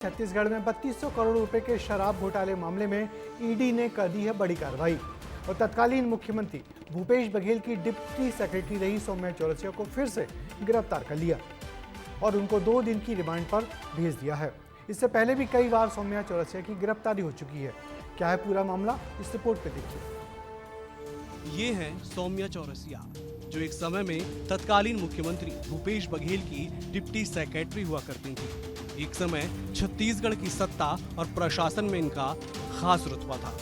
छत्तीसगढ़ में 3200 करोड़ रुपए के शराब घोटाले मामले में ईडी ने कर दी है बड़ी कार्रवाई और तत्कालीन मुख्यमंत्री भूपेश बघेल की डिप्टी सेक्रेटरी रही सौम्या चौरसिया को फिर से गिरफ्तार कर लिया और उनको 2 दिन की रिमांड पर भेज दिया है। इससे पहले भी कई बार सौम्या चौरसिया की गिरफ्तारी हो चुकी है। क्या है पूरा मामला, इस रिपोर्ट पे देखिए। ये है सौम्या चौरसिया, जो एक समय में तत्कालीन मुख्यमंत्री भूपेश बघेल की डिप्टी सेक्रेटरी हुआ करती थी। एक समय छत्तीसगढ़ की सत्ता और प्रशासन में इनका खास रुतबा था।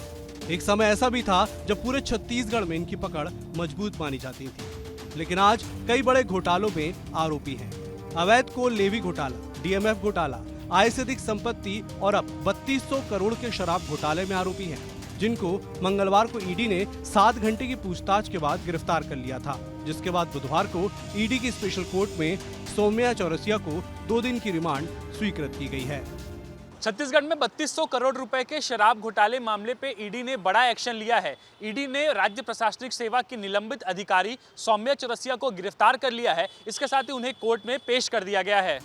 एक समय ऐसा भी था जब पूरे छत्तीसगढ़ में इनकी पकड़ मजबूत मानी जाती थी। लेकिन आज कई बड़े घोटालों में आरोपी हैं। अवैध कोल लेवी घोटाला, डीएमएफ घोटाला, आय से अधिक संपत्ति और अब 3200 करोड़ के शराब घोटाले में आरोपी हैं, जिनको मंगलवार को ईडी ने 7 घंटे की पूछताछ के बाद गिरफ्तार कर लिया था, जिसके बाद बुधवार को ईडी की स्पेशल कोर्ट में सौम्या चौरसिया को 2 दिन की रिमांड स्वीकृत की गई है। छत्तीसगढ़ में 3200 करोड़ रुपए के शराब घोटाले मामले पे ईडी ने बड़ा एक्शन लिया है। ईडी ने राज्य प्रशासनिक सेवा की निलंबित अधिकारी सौम्या चौरसिया को गिरफ्तार कर लिया है। इसके साथ ही उन्हें कोर्ट में पेश कर दिया गया है।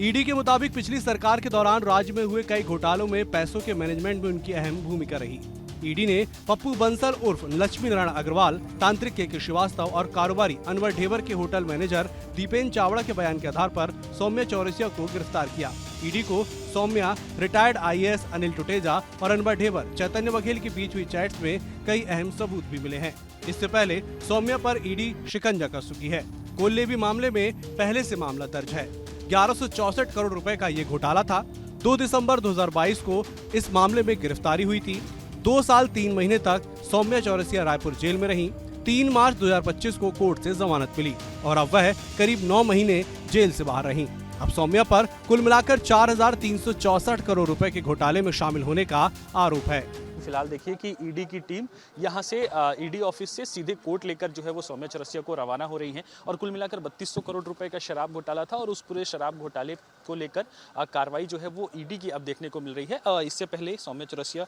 ईडी के मुताबिक पिछली सरकार के दौरान राज्य में हुए कई घोटालों में पैसों के मैनेजमेंट में उनकी अहम भूमिका रही। ईडी ने पप्पू बंसल उर्फ लक्ष्मी नारायण अग्रवाल, तांत्रिक के श्रीवास्तव और कारोबारी अनवर ढेबर के होटल मैनेजर दीपेन चावड़ा के बयान के आधार पर सौम्या चौरसिया को गिरफ्तार किया। ईडी को सौम्या, रिटायर्ड आईएएस अनिल टुटेजा और अनवर ढेबर, चैतन्य बघेल के बीच हुई चैट्स में कई अहम सबूत भी मिले हैं। इससे पहले सौम्या पर ईडी शिकंजा कस चुकी है। कोल लेवी मामले में पहले से मामला दर्ज है। 1164 करोड़ रुपए का ये घोटाला था। 2 दिसंबर 2022 को इस मामले में गिरफ्तारी हुई थी। 2 साल 3 महीने तक सौम्या चौरसिया रायपुर जेल में रहीं। 3 मार्च 2025 को कोर्ट से जमानत मिली और अब वह करीब 9 महीने जेल से बाहर रहीं। अब सौम्या पर कुल मिलाकर 4364 करोड़ रुपए के घोटाले में शामिल होने का आरोप है। फिलहाल देखिए कि ईडी की टीम यहां से ईडी ऑफिस से सीधे कोर्ट लेकर जो है वो सौम्या चौरसिया को रवाना हो रही है और कुल मिलाकर 3200 करोड़ रुपए का शराब घोटाला था और उस पूरे शराब घोटाले को लेकर कार्रवाई जो है वो ईडी की अब देखने को मिल रही है। इससे पहले सौम्या चौरसिया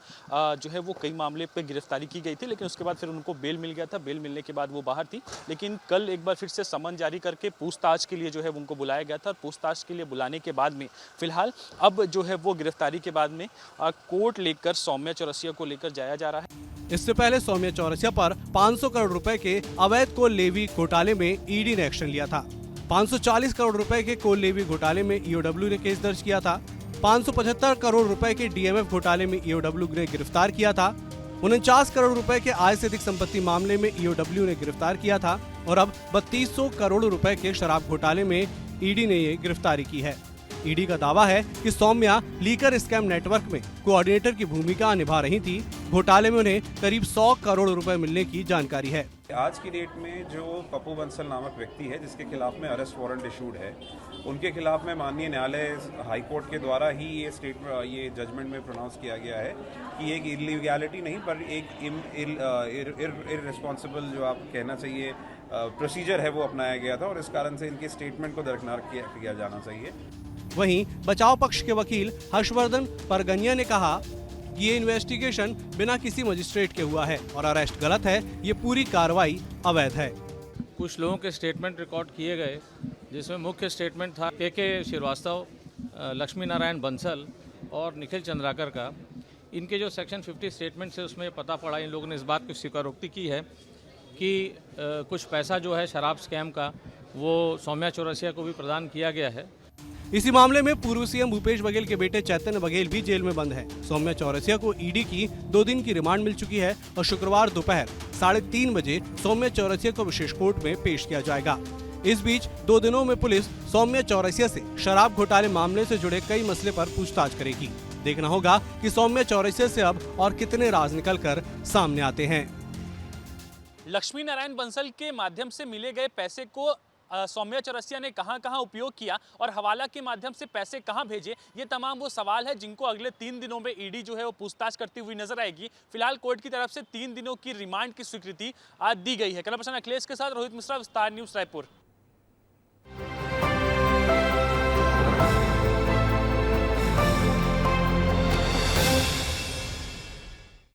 जो है वो कई मामले पे गिरफ्तारी की गई थी, लेकिन उसके बाद फिर उनको बेल मिल गया था। बेल मिलने के बाद वो बाहर थी, लेकिन कल एक बार फिर से समन जारी करके पूछताछ के लिए जो है उनको बुलाया गया था और पूछताछ के लिए बुलाने के बाद में फिलहाल अब जो है वो गिरफ्तारी के बाद में कोर्ट लेकर सौम्या चौरसिया को लेकर जाया जा रहा है। इससे पहले सौम्या चौरसिया पर 500 करोड़ रुपए के अवैध कोल लेवी घोटाले में ईडी ने एक्शन लिया था। 540 करोड़ रुपए के कोल लेवी घोटाले में ईओडब्ल्यू ने केस दर्ज किया था। 575 करोड़ रुपए के डीएमएफ घोटाले में ईओडब्ल्यू ने गिरफ्तार किया था। 49 करोड़ रुपए के आय से अधिक संपत्ति मामले में ईओडब्ल्यू ने गिरफ्तार किया था और अब 3200 करोड़ रुपए के शराब घोटाले में ईडी ने ये गिरफ्तारी की है। ईडी का दावा है कि सौम्या लीकर स्कैम नेटवर्क में कोऑर्डिनेटर की भूमिका निभा रही थी। घोटाले में उन्हें करीब 100 करोड़ रुपए मिलने की जानकारी है। आज की डेट में जो पप्पू बंसल नामक व्यक्ति है, जिसके खिलाफ में अरेस्ट वारंट इशूड है, उनके खिलाफ में माननीय न्यायालय हाई कोर्ट के द्वारा ही ये जजमेंट में प्रोनाउंस किया गया है कि एक इलीगैलिटी नहीं पर एक इररिस्पॉन्सिबल जो आप कहना चाहिए प्रोसीजर है वो अपनाया गया था और इस कारण से इनके स्टेटमेंट को दरकिनार किया जाना चाहिए। वहीं बचाव पक्ष के वकील हर्षवर्धन परगनिया ने कहा कि ये इन्वेस्टिगेशन बिना किसी मजिस्ट्रेट के हुआ है और अरेस्ट गलत है। ये पूरी कार्रवाई अवैध है। कुछ लोगों के स्टेटमेंट रिकॉर्ड किए गए, जिसमें मुख्य स्टेटमेंट था के श्रीवास्तव, लक्ष्मी नारायण बंसल और निखिल चंद्राकर का। इनके जो सेक्शन 50 स्टेटमेंट से उसमें पता पड़ा, इन लोगों ने इस बात की स्वीकारोक्ति की है कि कुछ पैसा जो है शराब स्कैम का वो सौम्या चौरसिया को भी प्रदान किया गया है। इसी मामले में पूर्व सीएम भूपेश बघेल के बेटे चैतन्य बघेल भी जेल में बंद है। सौम्या चौरसिया को ईडी की 2 दिन की रिमांड मिल चुकी है और शुक्रवार दोपहर 3:30 बजे सौम्या चौरसिया को विशेष कोर्ट में पेश किया जाएगा। इस बीच 2 दिनों में पुलिस सौम्या चौरसिया से शराब घोटाले मामले से जुड़े कई मसले पर पूछताछ करेगी। देखना होगा कि सौम्या चौरसिया से अब और कितने राज निकल कर सामने आते हैं। लक्ष्मी नारायण बंसल के माध्यम से मिले गए पैसे को सौम्या चौरसिया ने कहां उपयोग किया और हवाला के माध्यम से पैसे कहां भेजे, ये तमाम वो सवाल है जिनको अगले 3 दिनों में ईडी जो है वो पूछताछ करती हुई नजर आएगी। फिलहाल कोर्ट की तरफ से 3 दिनों की रिमांड की स्वीकृति आज दी गई है। कैमरा पर्सन अखिलेश के साथ रोहित मिश्रा, विस्तार न्यूज, रायपुर।